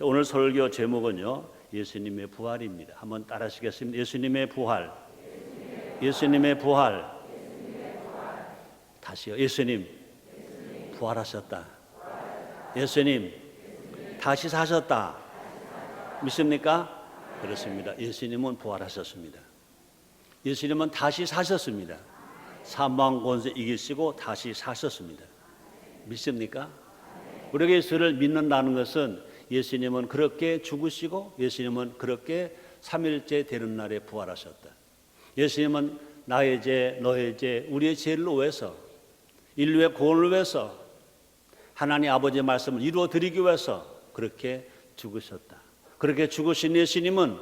오늘 설교 제목은요, 예수님의 부활입니다. 한번 따라하시겠습니다. 예수님의 부활. 예수님의 부활. 다시요. 예수님 부활하셨다. 예수님 다시 사셨다. 믿습니까? 그렇습니다. 예수님은 부활하셨습니다. 예수님은 다시 사셨습니다. 사망 권세 이기시고 다시 사셨습니다. 믿습니까? 우리가 예수를 믿는다는 것은 예수님은 그렇게 죽으시고 예수님은 그렇게 3일째 되는 날에 부활하셨다. 예수님은 나의 죄, 너의 죄, 우리의 죄를 위해서, 인류의 구원을 위해서, 하나님 아버지의 말씀을 이루어 드리기 위해서 그렇게 죽으셨다. 그렇게 죽으신 예수님은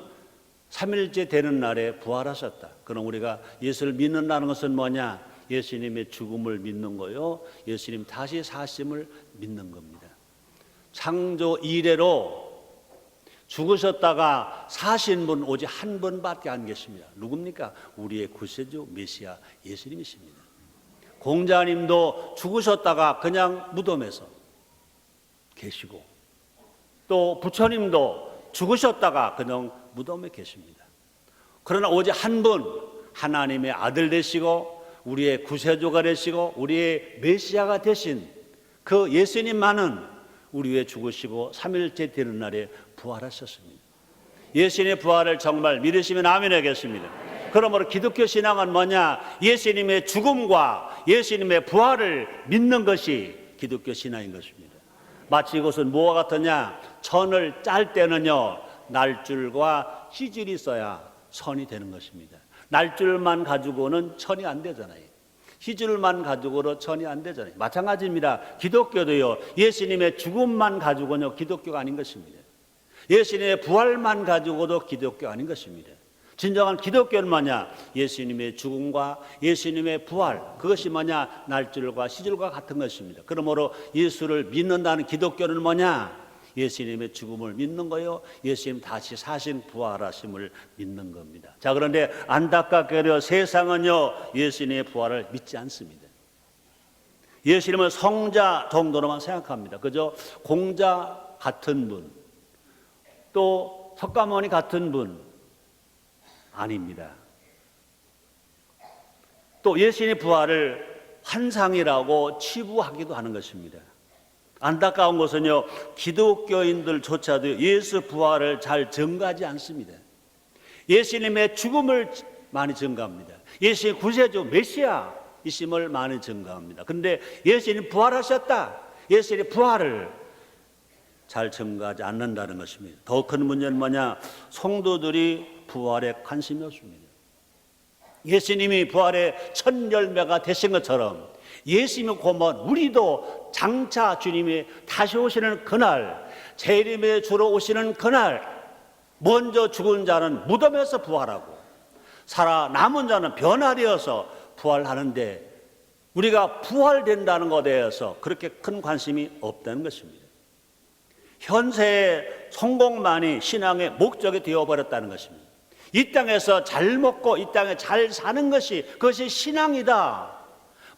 3일째 되는 날에 부활하셨다. 그럼 우리가 예수를 믿는다는 것은 뭐냐? 예수님의 죽음을 믿는 거요, 예수님 다시 사심을 믿는 겁니다. 창조 이래로 죽으셨다가 사신 분 오직 한 분밖에 안 계십니다. 누굽니까? 우리의 구세주 메시아 예수님이십니다. 공자님도 죽으셨다가 그냥 무덤에서 계시고, 또 부처님도 죽으셨다가 그냥 무덤에 계십니다. 그러나 오직 한 분, 하나님의 아들 되시고 우리의 구세주가 되시고 우리의 메시아가 되신 그 예수님만은 우리 위해 죽으시고 3일째 되는 날에 부활하셨습니다. 예수님의 부활을 정말 믿으시면 아멘 하겠습니다. 그러므로 기독교 신앙은 뭐냐? 예수님의 죽음과 예수님의 부활을 믿는 것이 기독교 신앙인 것입니다. 마치 이것은 뭐와 같으냐? 천을 짤 때는요, 날줄과 시줄이 있어야 선이 되는 것입니다. 날줄만 가지고는 천이 안 되잖아요. 시줄만 가지고는 천이 안 되잖아요. 마찬가지입니다. 기독교도요, 예수님의 죽음만 가지고는 기독교가 아닌 것입니다. 예수님의 부활만 가지고도 기독교가 아닌 것입니다. 진정한 기독교는 뭐냐? 예수님의 죽음과 예수님의 부활, 그것이 뭐냐? 날줄과 시줄과 같은 것입니다. 그러므로 예수를 믿는다는 기독교는 뭐냐? 예수님의 죽음을 믿는 거요, 예수님 다시 사신 부활하심을 믿는 겁니다. 자, 그런데 안타깝게도 세상은요, 예수님의 부활을 믿지 않습니다. 예수님은 성자 정도로만 생각합니다. 그저 공자 같은 분, 또 석가모니 같은 분 아닙니다. 또 예수님의 부활을 환상이라고 치부하기도 하는 것입니다. 안타까운 것은요, 기독교인들조차도 예수 부활을 잘 증거하지 않습니다. 예수님의 죽음을 많이 증거합니다. 예수님 구세주 메시아이심을 많이 증거합니다. 그런데 예수님 부활하셨다, 예수님의 부활을 잘 증거하지 않는다는 것입니다. 더 큰 문제는 뭐냐? 성도들이 부활에 관심이 없습니다. 예수님이 부활의 첫 열매가 되신 것처럼 예수님의 고만 우리도 장차 주님이 다시 오시는 그날, 재림의 주로 오시는 그날, 먼저 죽은 자는 무덤에서 부활하고 살아남은 자는 변화되어서 부활하는데, 우리가 부활된다는 것에 대해서 그렇게 큰 관심이 없다는 것입니다. 현세의 성공만이 신앙의 목적이 되어버렸다는 것입니다. 이 땅에서 잘 먹고 이 땅에 잘 사는 것이, 그것이 신앙이다.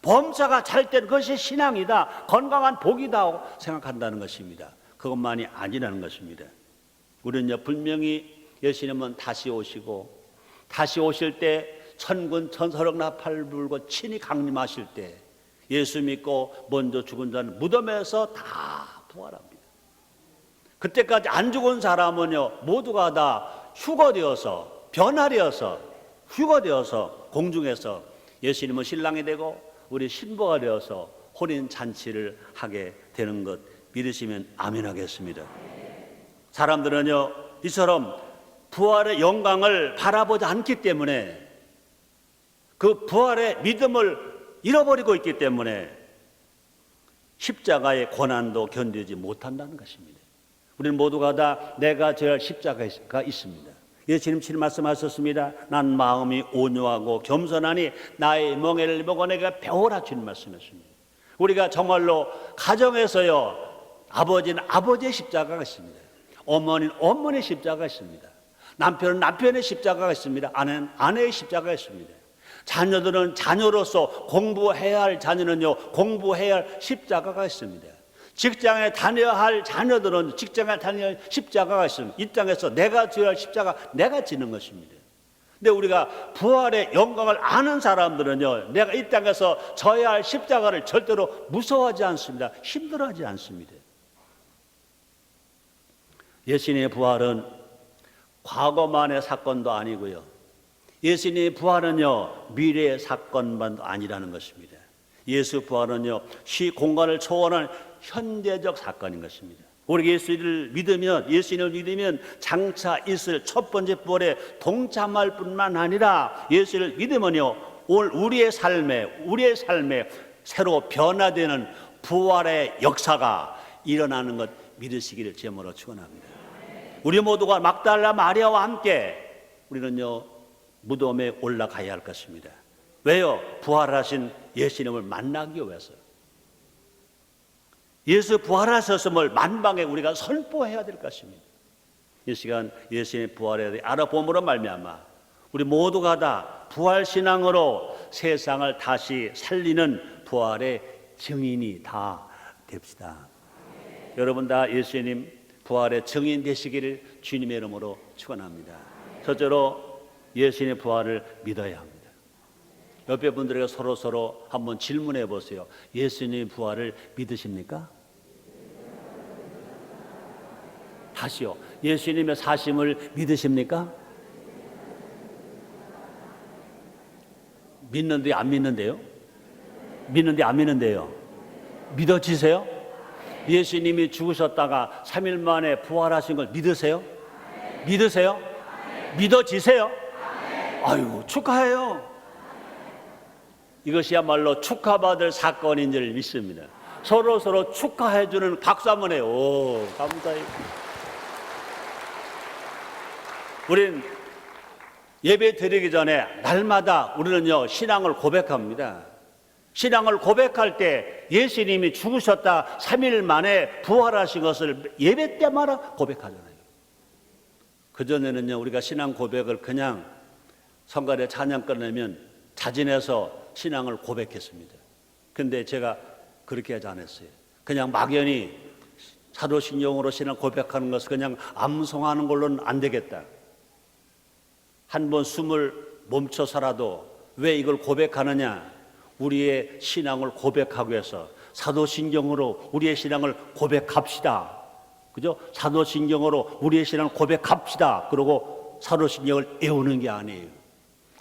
범사가 잘 된 것이 신앙이다, 건강한 복이다 생각한다는 것입니다. 그것만이 아니라는 것입니다. 우리는 분명히 예수님은 다시 오시고, 다시 오실 때 천군 천사력 나팔 불고 친히 강림하실 때 예수 믿고 먼저 죽은 자는 무덤에서 다 부활합니다. 그때까지 안 죽은 사람은요, 모두가 다 휴거되어서, 변화되어서, 휴거되어서 공중에서 예수님은 신랑이 되고 우리 신부가 되어서 혼인 잔치를 하게 되는 것 믿으시면 아멘 하겠습니다. 사람들은요, 이처럼 부활의 영광을 바라보지 않기 때문에, 그 부활의 믿음을 잃어버리고 있기 때문에 십자가의 고난도 견디지 못한다는 것입니다. 우리는 모두가 다 내가 져야 할 십자가가 있습니다. 예수님 칠 말씀하셨습니다. 난 마음이 온유하고 겸손하니 나의 멍에를 보고 내가 배우라, 주님 말씀하십니다. 우리가 정말로 가정에서요, 아버지는 아버지의 십자가가 있습니다. 어머니는 어머니의 십자가가 있습니다. 남편은 남편의 십자가가 있습니다. 아내는 아내의 십자가가 있습니다. 자녀들은 자녀로서 공부해야 할 자녀는요, 공부해야 할 십자가가 있습니다. 직장에 다녀야 할 자녀들은 직장에 다녀야 할 십자가가 있습니다. 이 땅에서 내가 져야 할 십자가 내가 지는 것입니다. 근데 우리가 부활의 영광을 아는 사람들은요, 내가 이 땅에서 져야 할 십자가를 절대로 무서워하지 않습니다. 힘들어하지 않습니다. 예수님의 부활은 과거만의 사건도 아니고요, 예수님의 부활은요, 미래의 사건만도 아니라는 것입니다. 예수 부활은요, 시 공간을 초월한 현대적 사건인 것입니다. 우리 예수님을 믿으면 장차 있을 첫 번째 부활에 동참할 뿐만 아니라 예수를 믿으면요, 오늘 우리의 삶에 새로 변화되는 부활의 역사가 일어나는 것 믿으시기를 제모로 축원합니다. 우리 모두가 막달라 마리아와 함께 우리는요, 무덤에 올라가야 할 것입니다. 왜요? 부활하신 예수님을 만나기 위해서요. 예수 부활하셨음을 만방에 우리가 선포해야 될 것입니다. 이 시간 예수님의 부활에 대해 알아봄으로 말미암아 우리 모두가 다 부활신앙으로 세상을 다시 살리는 부활의 증인이 다 됩시다. 여러분 다 예수님 부활의 증인 되시기를 주님의 이름으로 축원합니다. 첫째로 예수님의 부활을 믿어야 합니다. 옆에 분들에게 서로 한번 질문해 보세요. 예수님의 부활을 믿으십니까? 다시요. 예수님의 사심을 믿으십니까? 믿는데 안 믿는데요? 믿는데 안 믿는데요? 믿어지세요? 예수님이 죽으셨다가 3일 만에 부활하신 걸 믿으세요? 믿으세요? 믿어지세요? 아유, 축하해요. 이것이야말로 축하받을 사건인 줄 믿습니다. 서로 축하해주는 박수 한번 해요. 오, 감사해요. 우린 예배 드리기 전에 날마다 우리는요, 신앙을 고백합니다. 신앙을 고백할 때 예수님이 죽으셨다 3일 만에 부활하신 것을 예배 때마다 고백하잖아요. 그전에는요, 우리가 신앙 고백을 그냥 성가대 찬양 끝내면 자진해서 신앙을 고백했습니다. 근데 제가 그렇게 하지 않았어요. 그냥 막연히 사도신경으로 신앙 고백하는 것을 그냥 암송하는 걸로는 안 되겠다. 한번 숨을 멈춰서라도 왜 이걸 고백하느냐? 우리의 신앙을 고백하기 위해서 사도신경으로 우리의 신앙을 고백합시다. 그죠? 사도신경으로 우리의 신앙을 고백합시다. 그러고 사도신경을 외우는 게 아니에요.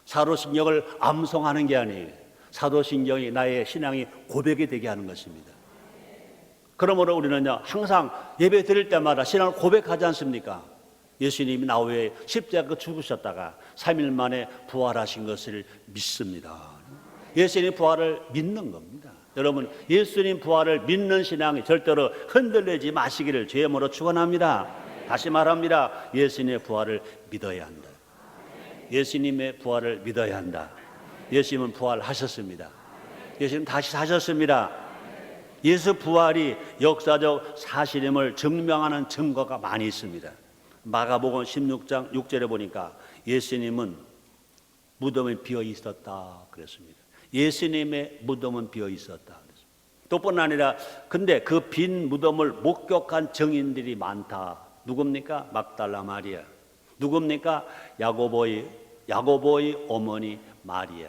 사도신경을 암송하는 게 아니에요. 사도신경이 나의 신앙이 고백이 되게 하는 것입니다. 그러므로 우리는요, 항상 예배 드릴 때마다 신앙을 고백하지 않습니까? 예수님이 나 위해 십자가 죽으셨다가 3일 만에 부활하신 것을 믿습니다. 예수님 부활을 믿는 겁니다. 여러분, 예수님 부활을 믿는 신앙이 절대로 흔들리지 마시기를 주의 이름으로 축원합니다. 다시 말합니다. 예수님의 부활을 믿어야 한다. 예수님의 부활을 믿어야 한다. 예수님은 부활하셨습니다. 예수님 다시 사셨습니다. 예수 부활이 역사적 사실임을 증명하는 증거가 많이 있습니다. 마가복음 16장 6절에 보니까 예수님은 무덤에 비어 있었다 그랬습니다. 예수님의 무덤은 비어 있었다. 또 뿐 아니라 근데 그 빈 무덤을 목격한 증인들이 많다. 누굽니까? 막달라 마리아. 누굽니까? 야고보의 어머니 마리아.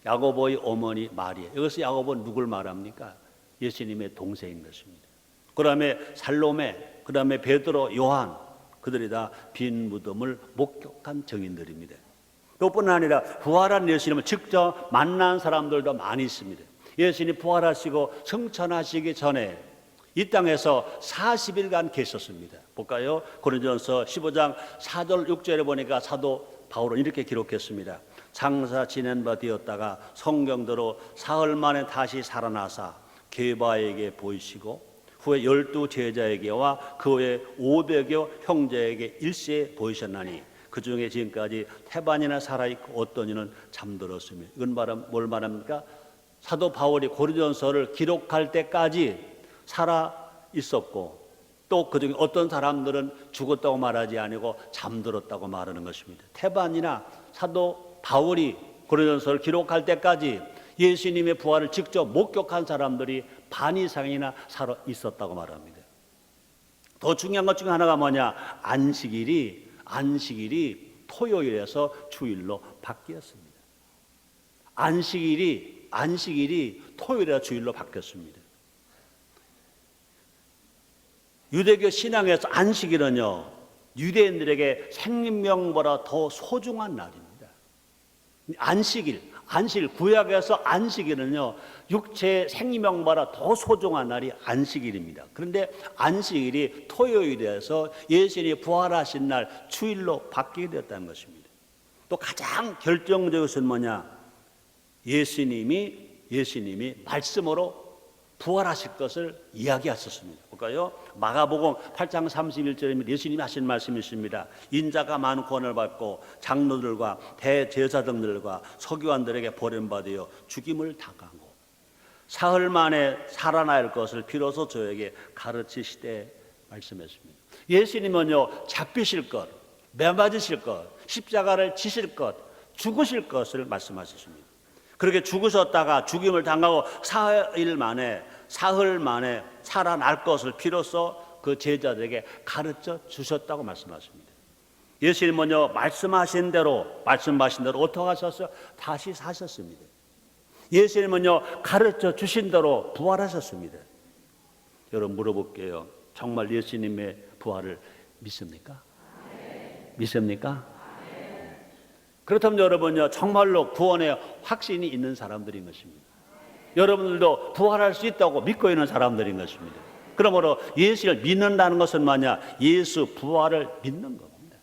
야고보의 어머니 마리아. 여기서 야고보는 누굴 말합니까? 예수님의 동생인 것입니다. 그 다음에 살로메, 그 다음에 베드로, 요한, 그들이 다 빈 무덤을 목격한 증인들입니다. 그뿐 아니라 부활한 예수님을 직접 만난 사람들도 많이 있습니다. 예수님이 부활하시고 승천하시기 전에 이 땅에서 40일간 계셨습니다. 볼까요? 고린도전서 15장 4절 6절에 보니까 사도 바울은 이렇게 기록했습니다. 장사 지낸 바 되었다가 성경대로 사흘 만에 다시 살아나사 게바에게 보이시고 후에 12 제자에게와 그 외 500여 형제에게 일시에 보이셨나니 그 중에 지금까지 태반이나 살아있고 어떤 이는 잠들었으며. 이건 뭘 말합니까? 사도 바울이 고린도전서를 기록할 때까지 살아 있었고 또 그중에 어떤 사람들은 죽었다고 말하지 아니고 잠들었다고 말하는 것입니다. 태반이나 사도 바울이 고린도전서를 기록할 때까지 예수님의 부활을 직접 목격한 사람들이 반 이상이나 살아 있었다고 말합니다. 더 중요한 것 중에 하나가 뭐냐? 안식일이 토요일에서 주일로 바뀌었습니다. 안식일이 토요일에서 주일로 바뀌었습니다. 유대교 신앙에서 안식일은요, 유대인들에게 생명보다 더 소중한 날입니다. 안식일, 구약에서 안식일은요, 육체의 생명보다 더 소중한 날이 안식일입니다. 그런데 안식일이 토요일에서 예수님이 부활하신 날 주일로 바뀌게 되었다는 것입니다. 또 가장 결정적인 것은 뭐냐? 예수님이 말씀으로 부활하실 것을 이야기하셨습니다. 볼까요? 마가복음 8장 31절입니다. 예수님이 하신 말씀이 있습니다. 인자가 많은 구원을 받고 장로들과 대제사장들과 서기관들에게 버림받아 죽임을 당하고 사흘 만에 살아날 것을 비로소 저에게 가르치시되 말씀했습니다. 예수님은요, 잡히실 것, 매맞으실 것, 십자가를 지실 것, 죽으실 것을 말씀하셨습니다. 그렇게 죽으셨다가 죽임을 당하고 사흘 만에 살아날 것을 비로소 그 제자들에게 가르쳐 주셨다고 말씀하십니다. 예수님은요, 말씀하신 대로 어떻게 하셨어요? 다시 사셨습니다. 예수님은요, 가르쳐 주신 대로 부활하셨습니다. 여러분 물어볼게요. 정말 예수님의 부활을 믿습니까? 믿습니까? 그렇다면 여러분요, 정말로 구원에 확신이 있는 사람들인 것입니다. 여러분들도 부활할 수 있다고 믿고 있는 사람들인 것입니다. 그러므로 예수를 믿는다는 것은 뭐냐? 예수 부활을 믿는 겁니다.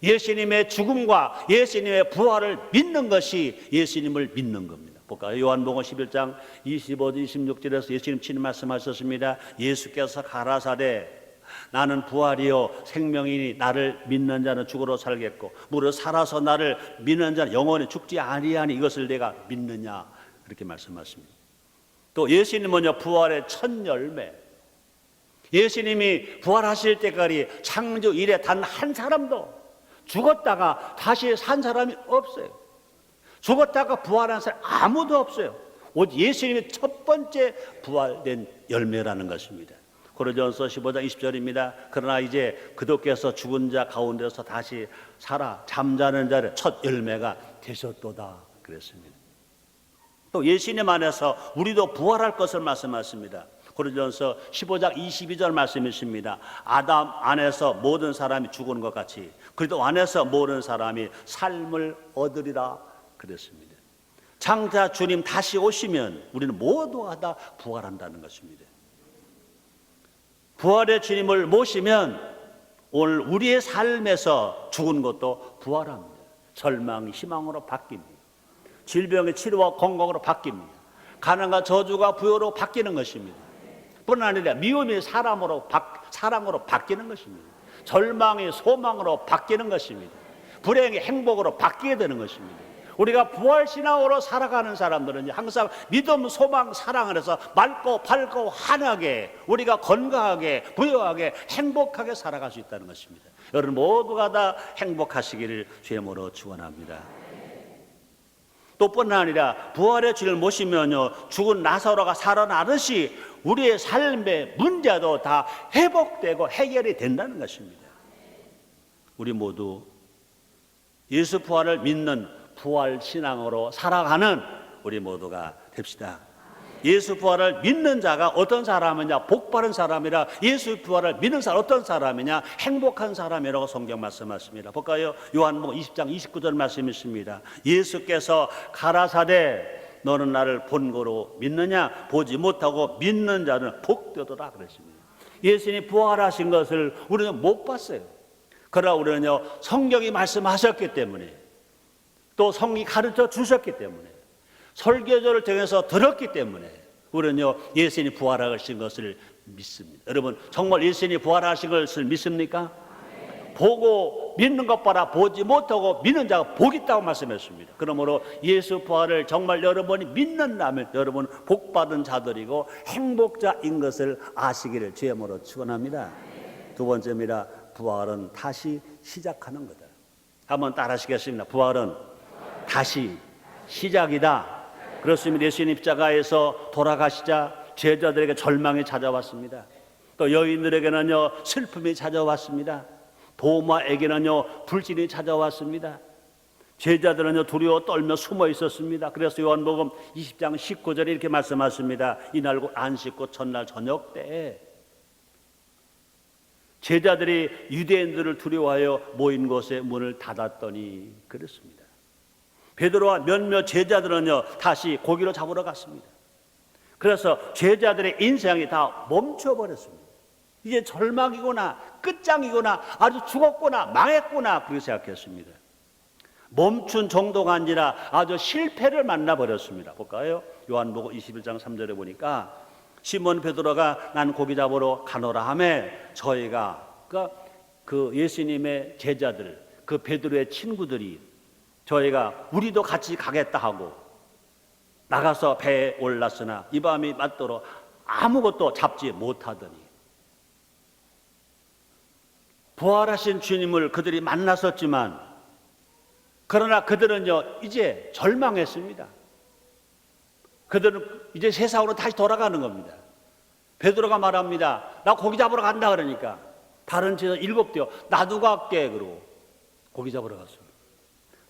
예수님의 죽음과 예수님의 부활을 믿는 것이 예수님을 믿는 겁니다. 볼까요? 요한복음 11장 25, 26절에서 예수님 친히 말씀하셨습니다. 예수께서 가라사대 나는 부활이요 생명이니 나를 믿는 자는 죽어도 살겠고 무릇 살아서 나를 믿는 자는 영원히 죽지 아니하니 이것을 내가 믿느냐, 그렇게 말씀하십니다. 또 예수님은요, 부활의 첫 열매, 예수님이 부활하실 때까지 창조 이래 단 한 사람도 죽었다가 다시 산 사람이 없어요. 죽었다가 부활한 사람 아무도 없어요. 오직 예수님이 첫 번째 부활된 열매라는 것입니다. 고린도전서 15장 20절입니다. 그러나 이제 그도께서 죽은 자 가운데서 다시 살아 잠자는 자의 첫 열매가 되셨도다 그랬습니다. 또 예수님 안에서 우리도 부활할 것을 말씀하십니다. 고린도전서 15장 22절 말씀이십니다. 아담 안에서 모든 사람이 죽은 것 같이 그리스도 안에서 모든 사람이 삶을 얻으리라 그랬습니다. 창자 주님 다시 오시면 우리는 모두가 다 부활한다는 것입니다. 부활의 주님을 모시면 오늘 우리의 삶에서 죽은 것도 부활합니다. 절망이 희망으로 바뀝니다. 질병의 치료와 건강으로 바뀝니다. 가난과 저주가 부여로 바뀌는 것입니다. 뿐만 아니라 미움이 사랑으로 바뀌는 것입니다. 절망이 소망으로 바뀌는 것입니다. 불행이 행복으로 바뀌게 되는 것입니다. 우리가 부활신앙으로 살아가는 사람들은 항상 믿음, 소망, 사랑 안에서 맑고 밝고 환하게 우리가 건강하게 부유하게 행복하게 살아갈 수 있다는 것입니다. 여러분 모두가 다 행복하시기를 주의 이름으로 축원합니다. 또 뿐만 아니라 부활의 주를 모시면요, 죽은 나사로가 살아나듯이 우리의 삶의 문제도 다 회복되고 해결이 된다는 것입니다. 우리 모두 예수 부활을 믿는 부활 신앙으로 살아가는 우리 모두가 됩시다. 예수 부활을 믿는 자가 어떤 사람이냐? 복 받은 사람이라. 예수 부활을 믿는 사람 어떤 사람이냐? 행복한 사람이라고 성경 말씀하십니다. 볼까요? 요한복음 20장 29절 말씀이 있습니다. 예수께서 가라사대 너는 나를 본거로 믿느냐? 보지 못하고 믿는 자는 복되도다 그랬습니다. 예수님이 부활하신 것을 우리는 못 봤어요. 그러나 우리는요, 성경이 말씀하셨기 때문에 또 성경이 가르쳐 주셨기 때문에 설교조를 통해서 들었기 때문에 우리는요, 예수님이 부활하신 것을 믿습니다. 여러분 정말 예수님이 부활하신 것을 믿습니까? 보고 믿는 것보다 보지 못하고 믿는 자가 복이 있다고 말씀했습니다. 그러므로 예수 부활을 정말 여러분이 믿는다면 여러분 복받은 자들이고 행복자인 것을 아시기를 주의 이름으로 축원합니다. 두 번째입니다. 부활은 다시 시작하는 거다. 한번 따라 하시겠습니다. 부활은 다시 시작이다. 그렇습니다. 예수님 십자가에서 돌아가시자 제자들에게 절망이 찾아왔습니다. 또 여인들에게는요 슬픔이 찾아왔습니다. 도마에게는요 불신이 찾아왔습니다. 제자들은요 두려워 떨며 숨어 있었습니다. 그래서 요한복음 20장 19절에 이렇게 말씀하십니다. 이날 곧 안식구 첫날 저녁 때에 제자들이 유대인들을 두려워하여 모인 곳에 문을 닫았더니 그랬습니다. 베드로와 몇몇 제자들은요 다시 고기를 잡으러 갔습니다. 그래서 제자들의 인생이 다 멈춰버렸습니다. 이제 절망이구나, 끝장이구나, 아주 죽었구나, 망했구나 그렇게 생각했습니다. 멈춘 정도가 아니라 아주 실패를 만나버렸습니다. 볼까요? 요한복음 21장 3절에 보니까 시몬 베드로가 난 고기 잡으러 가노라 하매 저희가 그 예수님의 제자들, 그 베드로의 친구들이 저희가 우리도 같이 가겠다 하고 나가서 배에 올랐으나 이 밤이 맞도록 아무것도 잡지 못하더니 부활하신 주님을 그들이 만났었지만 그러나 그들은요 이제 절망했습니다. 그들은 이제 세상으로 다시 돌아가는 겁니다. 베드로가 말합니다. 나 고기 잡으러 간다 그러니까 다른 제자 7대요 나도 갈게 그러고 고기 잡으러 갔습니다.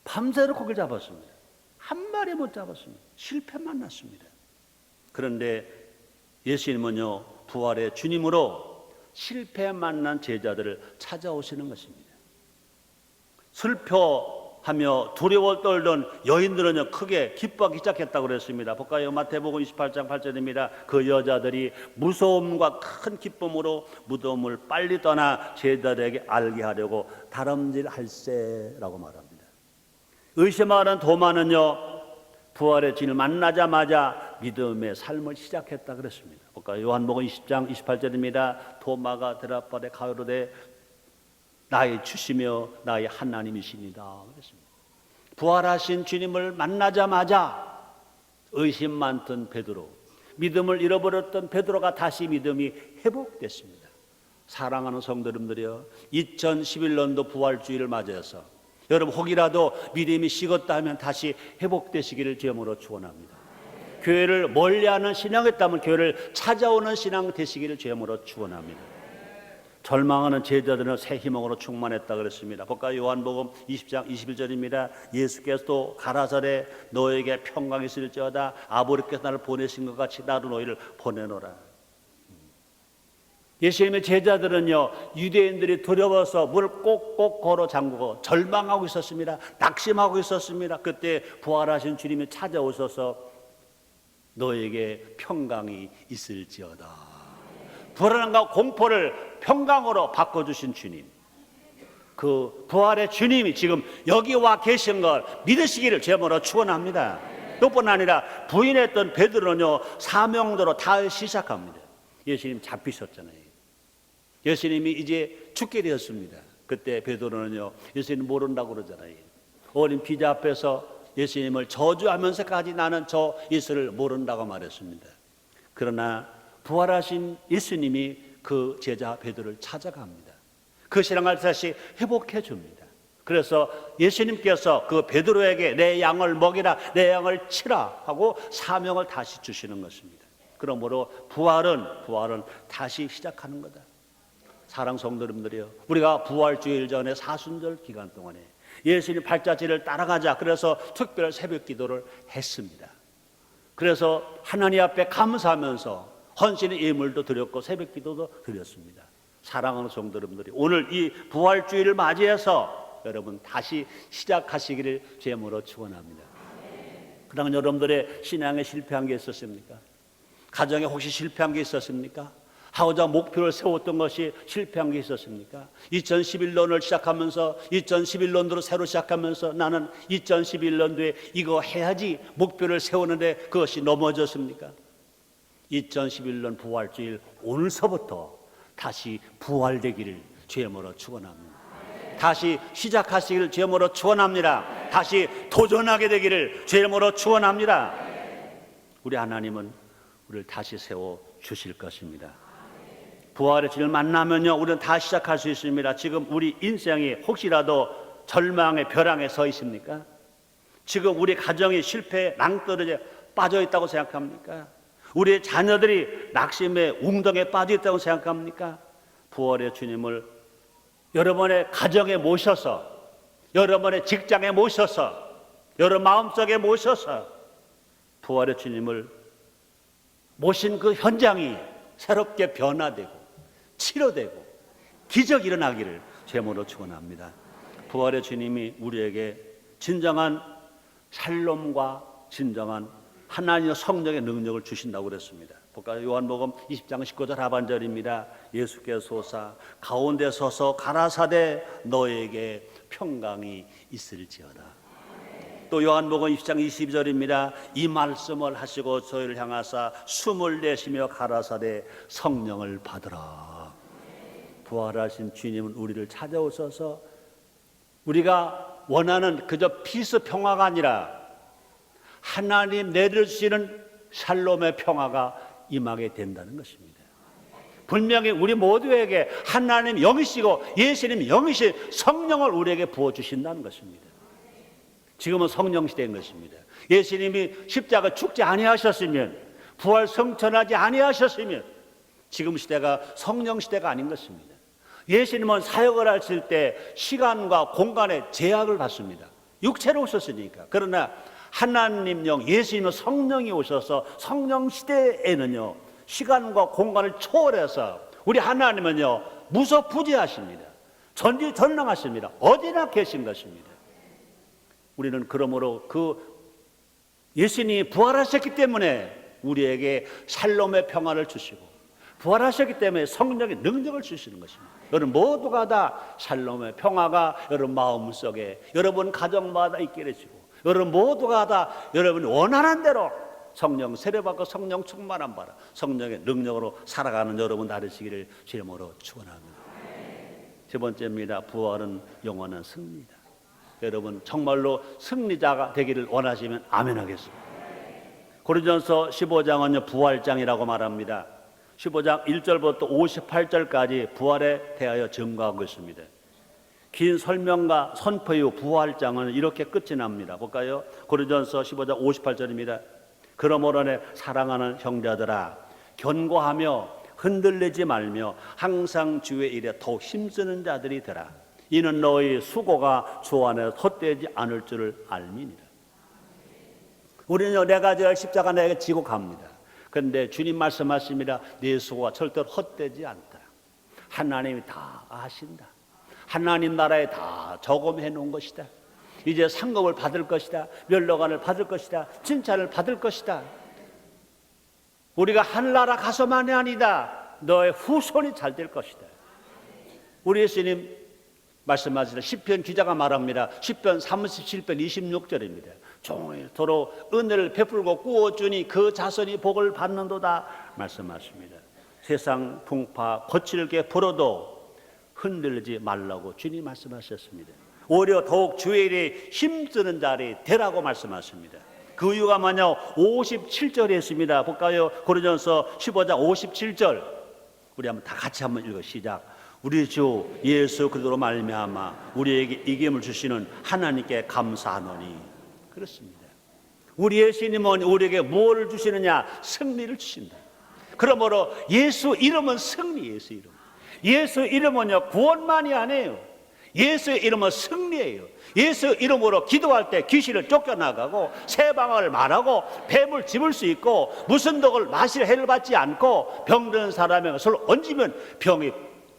밤새도록 고기를 잡았습니다. 한 마리 못 잡았습니다. 실패만 났습니다. 그런데 예수님은요 부활의 주님으로 실패 만난 제자들을 찾아오시는 것입니다. 슬퍼하며 두려워 떨던 여인들은요 크게 기뻐하기 시작했다고 그랬습니다. 볼까요? 마태복음 28장 8절입니다. 그 여자들이 무서움과 큰 기쁨으로 무덤을 빨리 떠나 제자들에게 알게 하려고 다름질할세라고 말합니다. 의심하는 도마는요 부활의 주님을 만나자마자 믿음의 삶을 시작했다 그랬습니다. 볼까요? 요한복음 20장 28절입니다. 도마가 대답하되 가로되 나의 주시며 나의 하나님이십니다 그랬습니다. 부활하신 주님을 만나자마자 의심 많던 베드로, 믿음을 잃어버렸던 베드로가 다시 믿음이 회복됐습니다. 사랑하는 성도 여러분들이요 2011년도 부활주의를 맞이해서 여러분 혹이라도 믿음이 식었다 하면 다시 회복되시기를 주님으로 축원합니다. 교회를 멀리하는 신앙했다면 교회를 찾아오는 신앙 되시기를 주님으로 축원합니다. 절망하는 제자들은 새 희망으로 충만했다 그랬습니다. 볼까요? 요한복음 20장 21절입니다. 예수께서도 가라사대 너에게 평강이 있을지어다 아버지께서 나를 보내신 것 같이 나도 너희를 보내노라. 예수님의 제자들은요 유대인들이 두려워서 문을 꼭꼭 걸어 잠그고 절망하고 있었습니다. 낙심하고 있었습니다. 그때 부활하신 주님이 찾아오셔서 너에게 평강이 있을지어다. 불안함과 공포를 평강으로 바꿔주신 주님, 그 부활의 주님이 지금 여기 와 계신 걸 믿으시기를 제물로 축원합니다. 그뿐 아니라 부인했던 베드로는요 사명대로 다 시작합니다. 예수님 잡히셨잖아요. 예수님이 이제 죽게 되었습니다. 그때 베드로는요 예수님 모른다고 그러잖아요. 어린 비자 앞에서 예수님을 저주하면서까지 나는 저 예수를 모른다고 말했습니다. 그러나 부활하신 예수님이 그 제자 베드로를 찾아갑니다. 그 신앙을 다시 회복해 줍니다. 그래서 예수님께서 그 베드로에게 내 양을 먹이라, 내 양을 치라 하고 사명을 다시 주시는 것입니다. 그러므로 부활은 다시 시작하는 거다. 사랑 성도 여러분들이요, 우리가 부활주일 전에 사순절 기간 동안에 예수님 발자취를 따라가자 그래서 특별 새벽 기도를 했습니다. 그래서 하나님 앞에 감사하면서 헌신의 예물도 드렸고 새벽 기도도 드렸습니다. 사랑하는 성도 여러분들이 오늘 이 부활주일을 맞이해서 여러분 다시 시작하시기를 제물로 축원합니다. 그동안 여러분들의 신앙에 실패한 게 있었습니까? 가정에 혹시 실패한 게 있었습니까? 하고자 목표를 세웠던 것이 실패한 게 있었습니까? 2011년을 시작하면서 2011년도로 새로 시작하면서 나는 2011년도에 이거 해야지 목표를 세우는데 그것이 넘어졌습니까? 2011년 부활주일 오늘서부터 다시 부활되기를 주님으로 축원합니다. 다시 시작하시기를 주님으로 축원합니다. 다시 도전하게 되기를 주님으로 축원합니다. 우리 하나님은 우리를 다시 세워 주실 것입니다. 부활의 주님을 만나면요 우리는 다 시작할 수 있습니다. 지금 우리 인생이 혹시라도 절망의 벼랑에 서 있습니까? 지금 우리 가정이 실패에 낭떠러져 빠져 있다고 생각합니까? 우리의 자녀들이 낙심의 웅덩이에 빠져 있다고 생각합니까? 부활의 주님을 여러분의 가정에 모셔서, 여러분의 직장에 모셔서, 여러분 마음속에 모셔서 부활의 주님을 모신 그 현장이 새롭게 변화되고 치료되고 기적이 일어나기를 제목으로 축원합니다. 부활의 주님이 우리에게 진정한 샬롬과 진정한 하나님의 성령의 능력을 주신다고 그랬습니다. 볼까요? 요한복음 20장 19절 하반절입니다. 예수께서 오사 가운데 서서 가라사대 너에게 평강이 있을지어다. 또 요한복음 20장 22절입니다. 이 말씀을 하시고 저희를 향하사 숨을 내쉬며 가라사대 성령을 받으라. 부활하신 주님은 우리를 찾아오셔서 우리가 원하는 그저 피스 평화가 아니라 하나님 내려주시는 샬롬의 평화가 임하게 된다는 것입니다. 분명히 우리 모두에게 하나님 영이시고 예수님 영이신 성령을 우리에게 부어주신다는 것입니다. 지금은 성령 시대인 것입니다. 예수님이 십자가 죽지 아니하셨으면, 부활 성천하지 아니하셨으면 지금 시대가 성령 시대가 아닌 것입니다. 예수님은 사역을 하실 때 시간과 공간의 제약을 받습니다. 육체로 오셨으니까. 그러나 하나님 영 예수님은 성령이 오셔서 성령 시대에는요 시간과 공간을 초월해서 우리 하나님은요 무소부재하십니다. 전지전능하십니다. 어디나 계신 것입니다. 우리는 그러므로 그 예수님이 부활하셨기 때문에 우리에게 샬롬의 평화를 주시고, 부활하셨기 때문에 성령의 능력을 주시는 것입니다. 여러분 모두가 다 샬롬의 평화가 여러분 마음속에, 여러분 가정마다 있게 되시고, 여러분 모두가 다 여러분이 원하는 대로 성령 세례받고 성령 충만한 바라 성령의 능력으로 살아가는 여러분 되시기를 주님으로 축원합니다. 세 번째입니다. 부활은 영원한 승리다. 여러분 정말로 승리자가 되기를 원하시면 아멘 하겠습니다. 고린도전서 15장은요 부활장이라고 말합니다. 15장 1절부터 58절까지 부활에 대하여 증거하고 있습니다. 긴 설명과 선포 이후 부활장은 이렇게 끝이 납니다. 볼까요? 고린도전서 15장 58절입니다. 그러므로 내 사랑하는 형제들아 견고하며 흔들리지 말며 항상 주의 일에 더욱 힘쓰는 자들이 되라. 이는 너희 수고가 주 안에 헛되지 않을 줄을 알미니라. 우리는 내가 저 십자가 내게 지고 갑니다. 그런데 주님 말씀하십니다. 네 수고가 절대로 헛되지 않다. 하나님이 다 아신다. 하나님 나라에 다 저금해 놓은 것이다. 이제 상급을 받을 것이다. 멸로관을 받을 것이다. 칭찬을 받을 것이다. 우리가 하늘나라 가서만이 아니다. 너의 후손이 잘 될 것이다. 우리 예수님 말씀하시는 시편 기자가 말합니다. 시편 37편 26절입니다. 종일토록 은혜를 베풀고 꾸어주니 그 자손이 복을 받는도다 말씀하십니다. 세상 풍파 거칠게 불어도 흔들리지 말라고 주님 말씀하셨습니다. 오히려 더욱 주의 일에 힘쓰는 자리 되라고 말씀하십니다. 그 이유가 뭐냐? 57절에 있습니다. 볼까요? 고린도전서 15장 57절. 우리 한번 다 같이 한번 읽어 시작. 우리 주 예수 그리스도로 말미암아 우리에게 이김을 주시는 하나님께 감사하노니. 그렇습니다. 우리 예수님은 우리에게 무엇을 주시느냐? 승리를 주신다. 그러므로 예수 이름은 승리. 예수 이름. 예수 이름은요 구원만이 아니에요. 예수의 이름은 승리예요. 예수 이름으로 기도할 때 귀신을 쫓겨나가고 세방을 말하고 뱀을 집을 수 있고 무슨 독을 마실 해를 받지 않고 병든 사람의 것을 얹으면 병이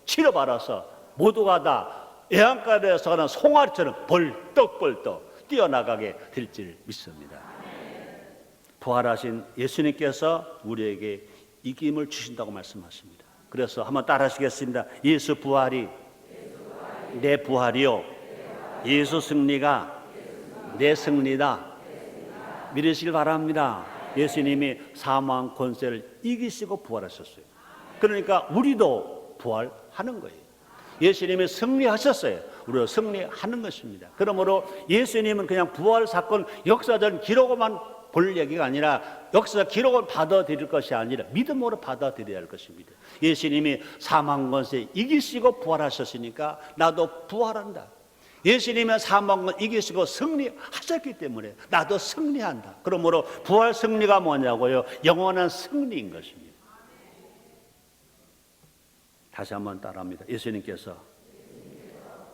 치료받아서 모두가 다 애안가에서 가는 송아리처럼 벌떡벌떡 뛰어나가게 될 줄 믿습니다. 부활하신 예수님께서 우리에게 이김을 주신다고 말씀하십니다. 그래서 한번 따라 하시겠습니다. 예수 부활이 내 부활이요 예수 승리가 내 승리다 믿으시길 바랍니다. 예수님이 사망 권세를 이기시고 부활하셨어요. 그러니까 우리도 부활하는 거예요. 예수님이 승리하셨어요. 우리도 승리하는 것입니다. 그러므로 예수님은 그냥 부활 사건 역사적 기록만 볼 얘기가 아니라 역사 기록을 받아들일 것이 아니라 믿음으로 받아들여야 할 것입니다. 예수님이 사망 권세 이기시고 부활하셨으니까 나도 부활한다. 예수님은 사망을 이기시고 승리하셨기 때문에 나도 승리한다. 그러므로 부활 승리가 뭐냐고요? 영원한 승리인 것입니다. 다시 한번 따라합니다. 예수님께서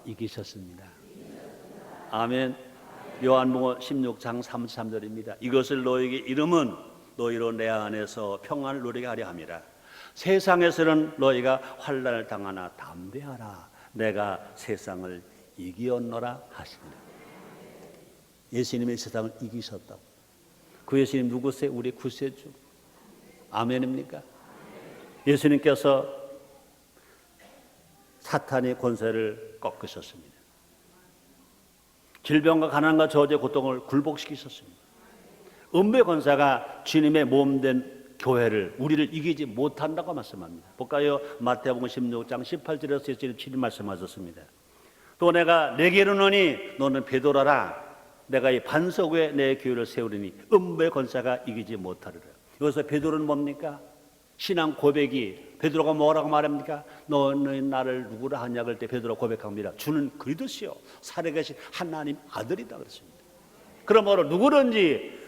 이기셨습니다. 아멘. 요한복음 16장 33절입니다. 이것을 너에게 이름은 너희로 내 안에서 평안을 누리게 하려 함이라. 세상에서는 너희가 환난을 당하나 담대하라. 내가 세상을 이기었노라 하십니다. 예수님의 세상을 이기셨다고. 그 예수님 누구세요? 우리 구세주. 아멘입니까? 예수님께서 사탄의 권세를 꺾으셨습니다. 질병과 가난과 저주의 고통을 굴복시키셨습니다. 음부의 권세가 주님의 몸된 교회를, 우리를 이기지 못한다고 말씀합니다. 볼까요? 마태복음 16장 18절에서 예수님 친히 말씀하셨습니다. 또 내가 내게 이르노니 너는 베드로라. 내가 이 반석 위에 내 교회를 세우리니 음부의 권세가 이기지 못하리라. 여기서 베드로는 뭡니까? 신앙 고백이 베드로가 뭐라고 말합니까? 너는 나를 누구라 하냐 그럴 때 베드로가 고백합니다. 주는 그리스도시요 살아계신 하나님 아들이다 그랬습니다. 그러므로 누구든지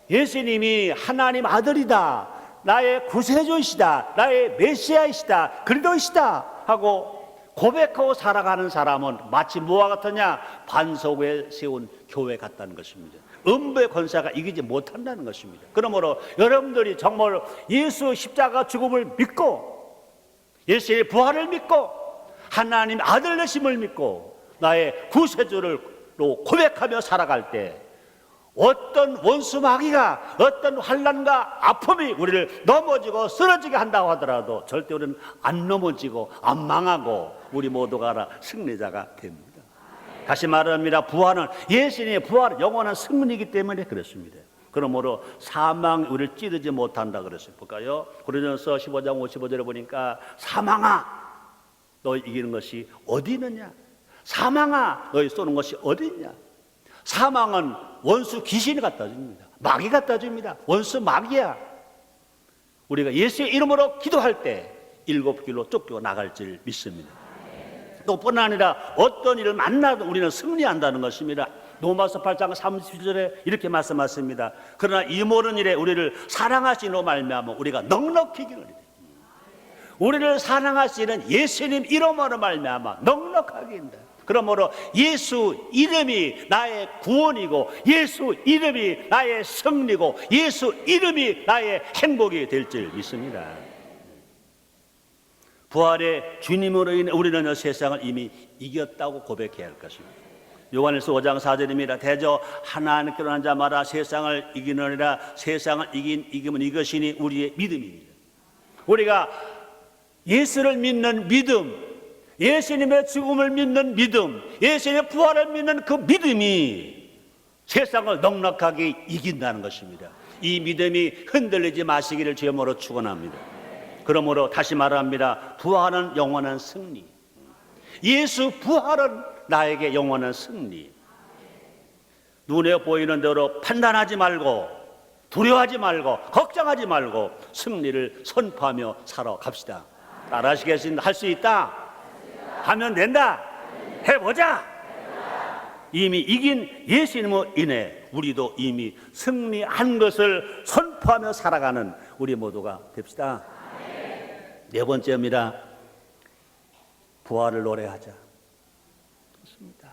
예수님이 하나님 아들이다, 나의 구세주이시다, 나의 메시아이시다, 그리스도이시다 하고 고백하고 살아가는 사람은 마치 뭐와 같으냐? 반석 위에 세운 교회 같다는 것입니다. 음부의 권세가 이기지 못한다는 것입니다. 그러므로 여러분들이 정말 예수 십자가 죽음을 믿고 예수의 부활을 믿고 하나님 아들 되심을 믿고 나의 구세주로 고백하며 살아갈 때 어떤 원수 마귀가 어떤 환난과 아픔이 우리를 넘어지고 쓰러지게 한다고 하더라도 절대 우리는 안 넘어지고 안 망하고 우리 모두가 다 승리자가 됩니다. 다시 말합니다. 부활은 예수님의 부활은 영원한 승리이기 때문에 그렇습니다. 그러므로 사망이 우리를 찌르지 못한다 그랬어요. 볼까요? 고린도전서 15장 55절에 보니까 사망아 너 이기는 것이 어디 있느냐? 사망아 너희 쏘는 것이 어디 있냐? 사망은 원수 귀신이 갖다 줍니다. 마귀 갖다 줍니다. 원수 마귀야. 우리가 예수의 이름으로 기도할 때 7길로 쫓겨 나갈 줄 믿습니다. 또 뿐 아니라 어떤 일을 만나도 우리는 승리한다는 것입니다. 로마서 8장 30절에 이렇게 말씀하십니다. 그러나 이 모든 일에 우리를 사랑하시는 말미암아 우리가 넉넉히 이기느니라. 우리를 사랑하시는 예수님 이름으로 말미암아 넉넉하게 인다. 그러므로 예수 이름이 나의 구원이고 예수 이름이 나의 승리고 예수 이름이 나의 행복이 될 줄 믿습니다. 부활의 주님으로 인해 우리는 세상을 이미 이겼다고 고백해야 할 것입니다. 요한일서 5장 4절입니다. 대저 하나님께로 한 자마다 세상을 이기느니라. 세상을 이기면 이것이니 우리의 믿음입니다. 우리가 예수를 믿는 믿음, 예수님의 죽음을 믿는 믿음, 예수님의 부활을 믿는 그 믿음이 세상을 넉넉하게 이긴다는 것입니다. 이 믿음이 흔들리지 마시기를 주님으로 축원합니다. 그러므로 다시 말합니다. 부활은 영원한 승리. 예수 부활은 나에게 영원한 승리. 눈에 보이는 대로 판단하지 말고 두려워하지 말고 걱정하지 말고 승리를 선포하며 살아갑시다. 따라하시겠습니다. 할 수 있다. 하면 된다. 해보자. 이미 이긴 예수님으로 인해 우리도 이미 승리한 것을 선포하며 살아가는 우리 모두가 됩시다. 네 번째입니다. 부활을 노래하자. 좋습니다.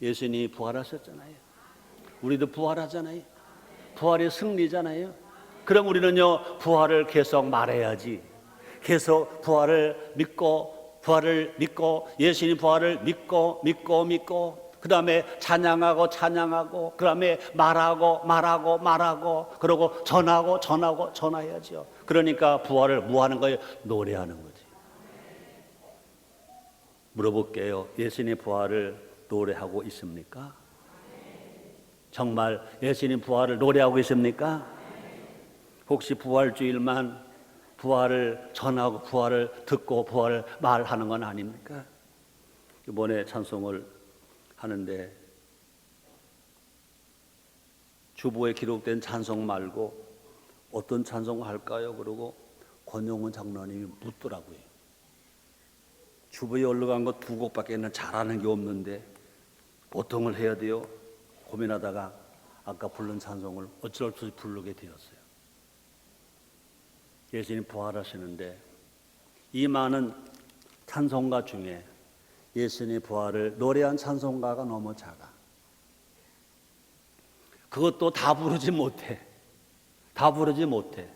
예수님이 부활하셨잖아요. 우리도 부활하잖아요. 부활의 승리잖아요. 그럼 우리는요 부활을 계속 말해야지. 계속 부활을 믿고 예수님 부활을 믿고 그 다음에 찬양하고 그 다음에 말하고 그러고 전하야죠. 그러니까 부활을 뭐 하는 거예요? 노래하는 거지. 물어볼게요. 예수님 부활을 노래하고 있습니까? 정말 예수님 부활을 노래하고 있습니까? 혹시 부활주일만 부활을 전하고 부활을 듣고 부활을 말하는 건 아닙니까? 이번에 찬송을 하는데 주보에 기록된 찬송 말고 어떤 찬송을 할까요? 그러고 권용훈 장로님이 묻더라고요. 주보에 올라간 거 2곡밖에 잘하는 게 없는데 보통을 해야 돼요? 고민하다가 아까 부른 찬송을 어쩔 수 없이 부르게 되었어요. 예수님 부활하시는데 이 많은 찬송가 중에 예수님의 부활을 노래한 찬송가가 너무 작아. 그것도 다 부르지 못해. 다 부르지 못해.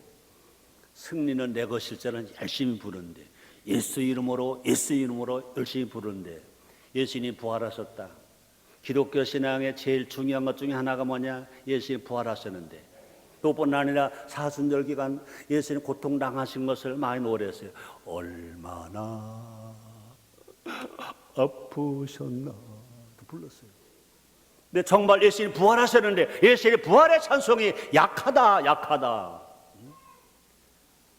승리는 내 것일 때는 열심히 부르는데, 예수 이름으로 열심히 부르는데, 예수님이 부활하셨다. 기독교 신앙의 제일 중요한 것 중에 하나가 뭐냐? 예수님이 부활하셨는데, 또뿐 아니라 사순절 기간 예수님 고통당하신 것을 많이 노래했어요. 얼마나 아프셨나 불렀어요. 근데 정말 예수님이 부활하셨는데 예수님의 부활의 찬송이 약하다.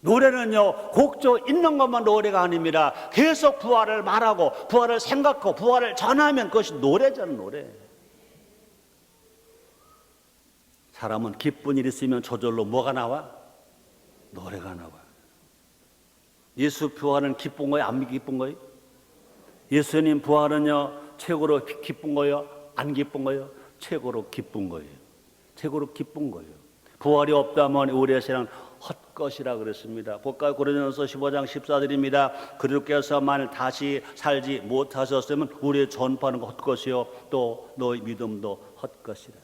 노래는요, 곡조 있는 것만 노래가 아닙니다. 계속 부활을 말하고 부활을 생각하고 부활을 전하면 그것이 노래잖아요. 노래. 사람은 기쁜 일 있으면 저절로 뭐가 나와? 노래가 나와. 예수 부활은 기쁜 거예요? 안 기쁜 거예요? 예수님 부활은요, 최고로 기쁜 거예요? 안 기쁜 거예요? 최고로 기쁜 거예요. 최고로 기쁜 거예요. 부활이 없다면 우리의 신앙은 헛것이라 그랬습니다. 볼까요? 고린도전서 15장 14절입니다. 그리스도께서 만일 다시 살지 못하셨으면 우리의 전파하는 것 헛것이요 또 너희 믿음도 헛것이라.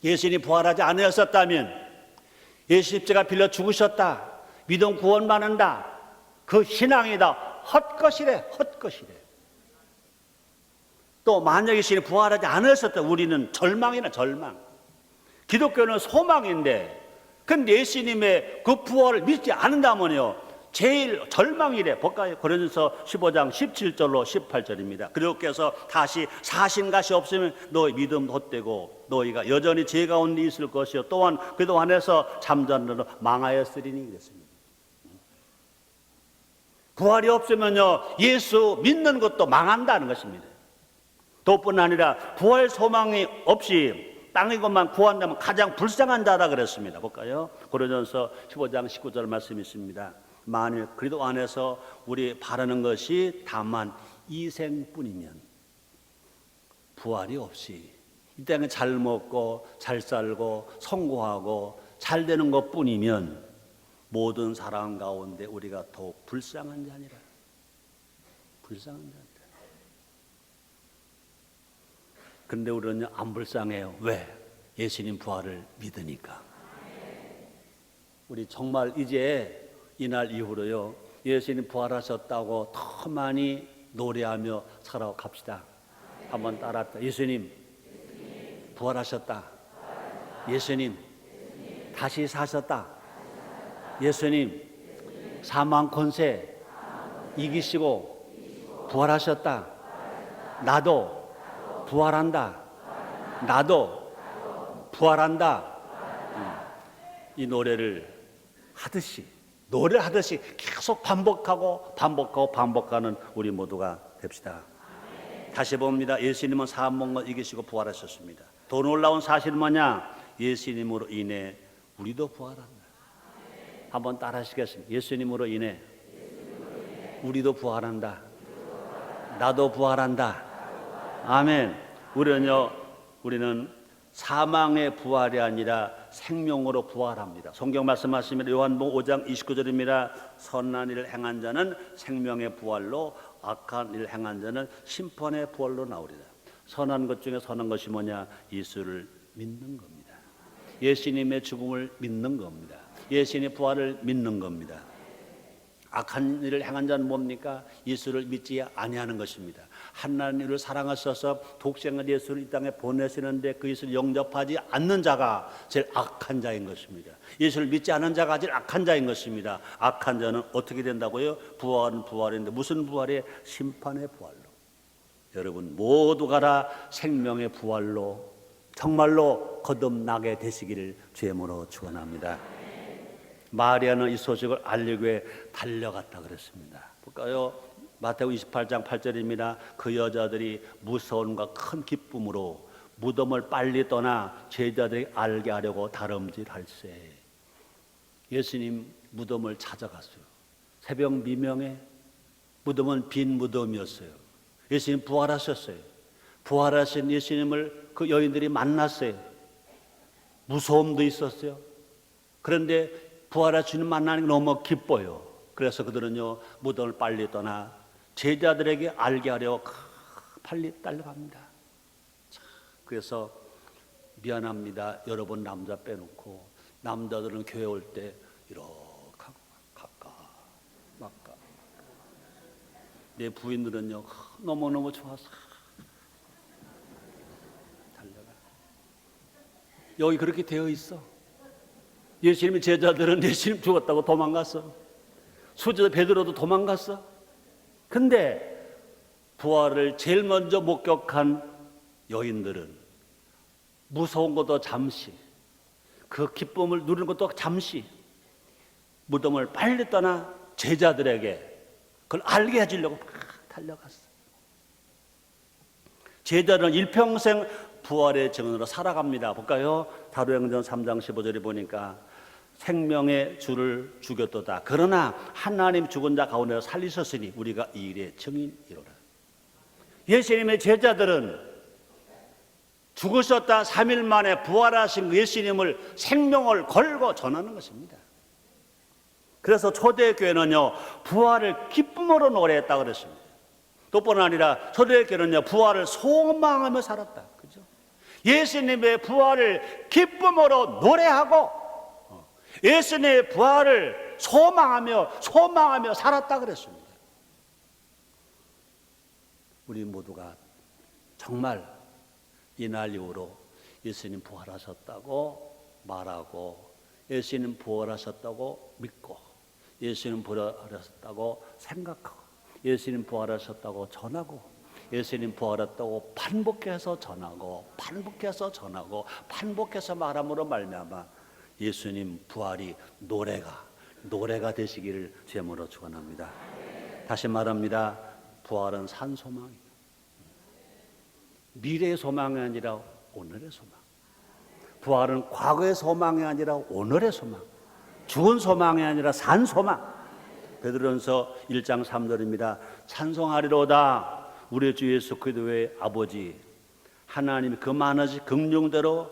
예수님이 부활하지 않으셨다면, 예수 십자가 빌려 죽으셨다, 믿음 구원 받는다, 그 신앙이다 헛것이래. 또 만약 예수님이 부활하지 않으셨다, 우리는 절망이나 절망. 기독교는 소망인데, 근데 예수님의 그 부활을 믿지 않는다면요, 제일 절망이래. 볼까요? 고린도전서 15장 17절로 18절입니다. 그리스도께서 다시 사신 것이 없으면 너희 믿음 헛되고 너희가 여전히 죄 가운데 있을 것이요 또한 그도 안에서 잠자는 자는 망하였으리니 그랬습니다. 부활이 없으면요, 예수 믿는 것도 망한다는 것입니다. 또뿐 아니라 부활 소망이 없이 땅의 것만 구한다면 가장 불쌍한 자다 그랬습니다. 볼까요? 고린도전서 15장 19절 말씀이 있습니다. 만일 그리스도 안에서 우리 바라는 것이 다만 이생뿐이면, 부활이 없이 이 땅에 잘 먹고 잘 살고 성공하고 잘 되는 것뿐이면 모든 사람 가운데 우리가 더욱 불쌍한 자니라. 불쌍한 자니라. 그런데 우리는 안 불쌍해요. 왜? 예수님 부활을 믿으니까. 우리 정말 이제 이날 이후로요, 예수님 부활하셨다고 더 많이 노래하며 살아갑시다. 한번 따라합시다. 예수님 부활하셨다. 예수님 다시 사셨다. 예수님 사망 권세 이기시고 부활하셨다. 나도 부활한다. 나도 부활한다. 이 노래를 하듯이, 노래하듯이 계속 반복하는 우리 모두가 됩시다. 다시 봅니다. 예수님은 사망을 이기시고 부활하셨습니다. 더 놀라운 사실은 뭐냐? 예수님으로 인해 우리도 부활한다. 한번 따라 하시겠습니다. 예수님으로 인해 우리도 부활한다. 나도 부활한다. 아멘. 우리는 사망의 부활이 아니라 생명으로 부활합니다. 성경 말씀하시면 요한복음 5장 29절입니다. 선한 일을 행한 자는 생명의 부활로, 악한 일을 행한 자는 심판의 부활로 나오리라. 선한 것 중에 선한 것이 뭐냐? 예수를 믿는 겁니다. 예수님의 죽음을 믿는 겁니다. 예수님의 부활을 믿는 겁니다. 악한 일을 행한 자는 뭡니까? 예수를 믿지 아니하는 것입니다. 하나님을 사랑하셔서 독생을 예수를 이 땅에 보내시는데 그 예수를 영접하지 않는 자가 제일 악한 자인 것입니다. 예수를 믿지 않은 자가 제일 악한 자인 것입니다. 악한 자는 어떻게 된다고요? 부활은 부활인데 무슨 부활이에요? 심판의 부활로. 여러분 모두가 다 생명의 부활로 정말로 거듭나게 되시기를 주의 이름으로 축원합니다. 마리아는 이 소식을 알리기 위해 달려갔다 그랬습니다. 볼까요? 마태복음 28장 8절입니다. 그 여자들이 무서움과 큰 기쁨으로 무덤을 빨리 떠나 제자들이 알게 하려고 다름질할세. 예수님 무덤을 찾아갔어요. 새벽 미명에 무덤은 빈 무덤이었어요. 예수님 부활하셨어요. 부활하신 예수님을 그 여인들이 만났어요. 무서움도 있었어요. 그런데 부활하신 만나는 게 너무 기뻐요. 그래서 그들은요, 무덤을 빨리 떠나 제자들에게 알게 하려 빨리 달려갑니다. 그래서 미안합니다. 여러분 남자 빼놓고 남자들은 교회 올 때 이렇게 하고 가까 막까. 내 부인들은요, 너무너무 좋아서 달려가. 여기 그렇게 되어 있어. 예수님의 제자들은 예수님 죽었다고 도망갔어. 수제자 베드로도 도망갔어. 근데 부활을 제일 먼저 목격한 여인들은 무서운 것도 잠시, 그 기쁨을 누리는 것도 잠시, 무덤을 빨리 떠나 제자들에게 그걸 알게 해주려고 막 달려갔어. 제자들은 일평생 부활의 증언으로 살아갑니다. 볼까요? 사도행전 3장 15절에 보니까 생명의 주를 죽였도다. 그러나 하나님 죽은 자 가운데서 살리셨으니 우리가 이 일의 증인이로라. 예수님의 제자들은 죽으셨다 3일 만에 부활하신 예수님을 생명을 걸고 전하는 것입니다. 그래서 초대교회는요, 부활을 기쁨으로 노래했다 그랬습니다. 또뿐 아니라 초대교회는요, 부활을 소망하며 살았다. 그죠? 예수님의 부활을 기쁨으로 노래하고 예수님의 부활을 소망하며 살았다 그랬습니다. 우리 모두가 정말 이날 이후로 예수님 부활하셨다고 말하고, 예수님 부활하셨다고 믿고, 예수님 부활하셨다고 생각하고, 예수님 부활하셨다고 전하고, 예수님 부활했다고 반복해서 전하고 반복해서 말함으로 말미암아 예수님 부활이 노래가 되시기를 주님으로 축원합니다. 다시 말합니다. 부활은 산 소망이에요. 미래의 소망이 아니라 오늘의 소망. 부활은 과거의 소망이 아니라 오늘의 소망. 죽은 소망이 아니라 산 소망. 베드로전서 1장 3절입니다. 찬송하리로다 우리 주 예수 그리스도의 아버지 하나님 그 많으신 긍휼대로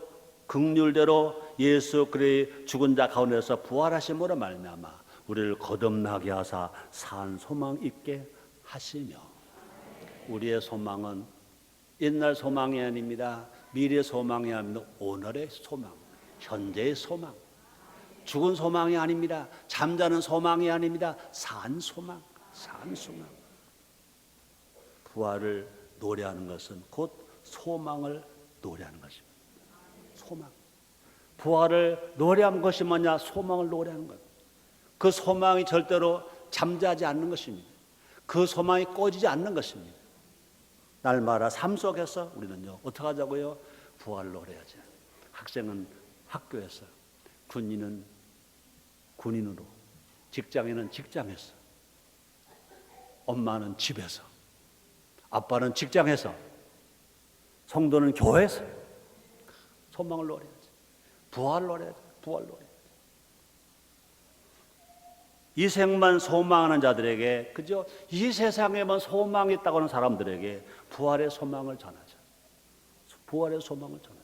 예수 그리스도의 죽은 자 가운데서 부활하심으로 말미암아 우리를 거듭나게 하사 산 소망 있게 하시며. 우리의 소망은 옛날 소망이 아닙니다. 미래 소망이 아닙니다. 오늘의 소망, 현재의 소망. 죽은 소망이 아닙니다. 잠자는 소망이 아닙니다. 산 소망. 부활을 노래하는 것은 곧 소망을 노래하는 것입니다. 소망. 부활을 노래하는 것이 뭐냐? 소망을 노래하는 것. 그 소망이 절대로 잠자지 않는 것입니다. 그 소망이 꺼지지 않는 것입니다. 날마다 삶 속에서 우리는요, 어떻게 하자고요? 부활 노래하자. 학생은 학교에서, 군인은 군인으로, 직장인은 직장에서, 엄마는 집에서, 아빠는 직장에서, 성도는 교회에서 소망을 노래하자. 부활 노래하자. 부활 노래. 이 생만 소망하는 자들에게, 그죠? 이 세상에만 소망이 있다고 하는 사람들에게 부활의 소망을 전하자. 부활의 소망을 전하자.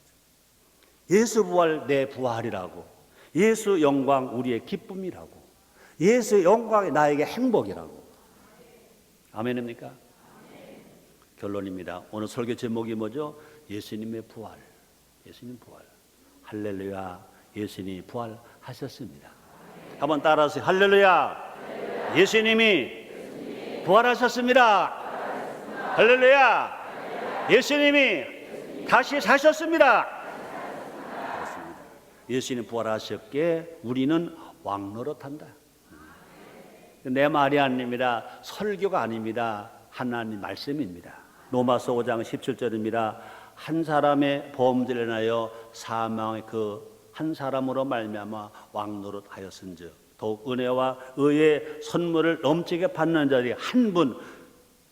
예수 부활 내 부활이라고, 예수 영광 우리의 기쁨이라고, 예수 영광이 나에게 행복이라고. 아멘입니까? 결론입니다. 오늘 설교 제목이 뭐죠? 예수님의 부활. 예수님 부활. 할렐루야. 예수님이 부활하셨습니다. 한번 따라하세요. 할렐루야. 예수님이 부활하셨습니다. 할렐루야. 예수님이 다시 사셨습니다. 그렇습니다. 예수님 부활하셨기에 우리는 왕노릇한다. 내 말이 아닙니다. 설교가 아닙니다. 하나님 말씀입니다. 로마서 5장 17절입니다. 한 사람의 범죄를 인하여 사망의 그 한 사람으로 말미암아 왕노릇하였은즉 더욱 은혜와 의의 선물을 넘치게 받는 자들이 한 분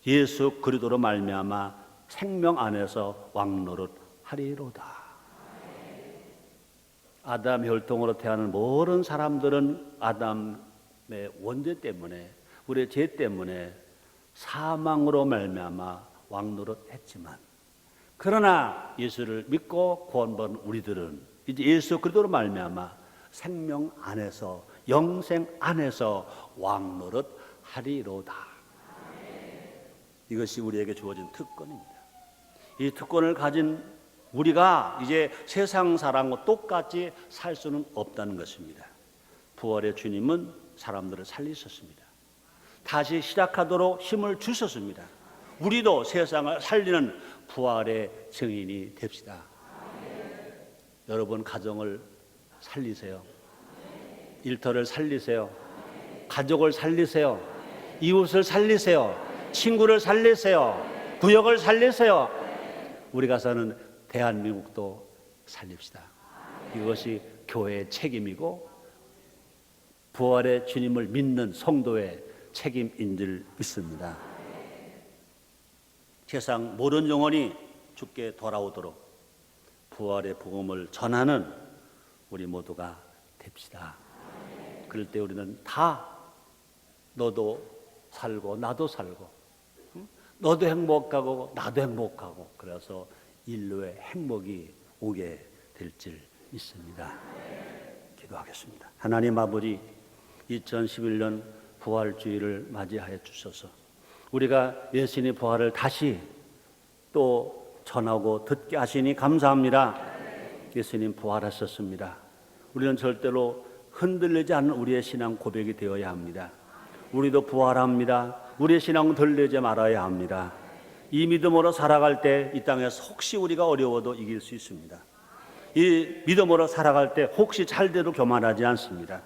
예수 그리스도로 말미암아 생명 안에서 왕노릇하리로다. 아담 혈통으로 태어난 모든 사람들은 아담의 원죄 때문에, 우리의 죄 때문에 사망으로 말미암아 왕노릇했지만 그러나 예수를 믿고 구원받은 우리들은 이제 예수 그리스도로 말미암아 생명 안에서 영생 안에서 왕노릇 하리로다. 이것이 우리에게 주어진 특권입니다. 이 특권을 가진 우리가 이제 세상 사람과 똑같이 살 수는 없다는 것입니다. 부활의 주님은 사람들을 살리셨습니다. 다시 시작하도록 힘을 주셨습니다. 우리도 세상을 살리는 부활의 증인이 됩시다. 여러분 가정을 살리세요. 일터를 살리세요. 가족을 살리세요. 이웃을 살리세요. 친구를 살리세요. 구역을 살리세요. 우리가 사는 대한민국도 살립시다. 이것이 교회의 책임이고 부활의 주님을 믿는 성도의 책임인 줄 믿습니다. 세상 모든 영혼이 주께 돌아오도록 부활의 복음을 전하는 우리 모두가 됩시다. 그럴 때 우리는 다 너도 살고 나도 살고 너도 행복하고 나도 행복하고 그래서 인류의 행복이 오게 될 줄 믿습니다. 기도하겠습니다. 하나님 아버지, 2011년 부활주의를 맞이하여 주셔서 우리가 예수님의 부활을 다시 또 전하고 듣게 하시니 감사합니다. 예수님 부활하셨습니다. 우리는 절대로 흔들리지 않는 우리의 신앙 고백이 되어야 합니다. 우리도 부활합니다. 우리의 신앙은 들리지 말아야 합니다. 이 믿음으로 살아갈 때 이 땅에서 혹시 우리가 어려워도 이길 수 있습니다. 이 믿음으로 살아갈 때 혹시 잘돼도 교만하지 않습니다.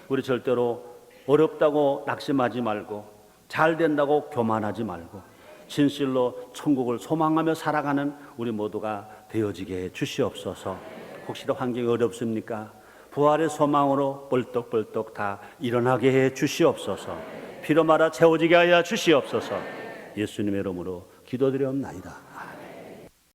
우리 절대로 어렵다고 낙심하지 말고 잘 된다고 교만하지 말고 진실로 천국을 소망하며 살아가는 우리 모두가 되어지게 해 주시옵소서. 혹시나 환경이 어렵습니까? 부활의 소망으로 벌떡벌떡 다 일어나게 해 주시옵소서. 피로 말아 채워지게 하여 주시옵소서. 예수님의 이름으로 기도드리옵나이다.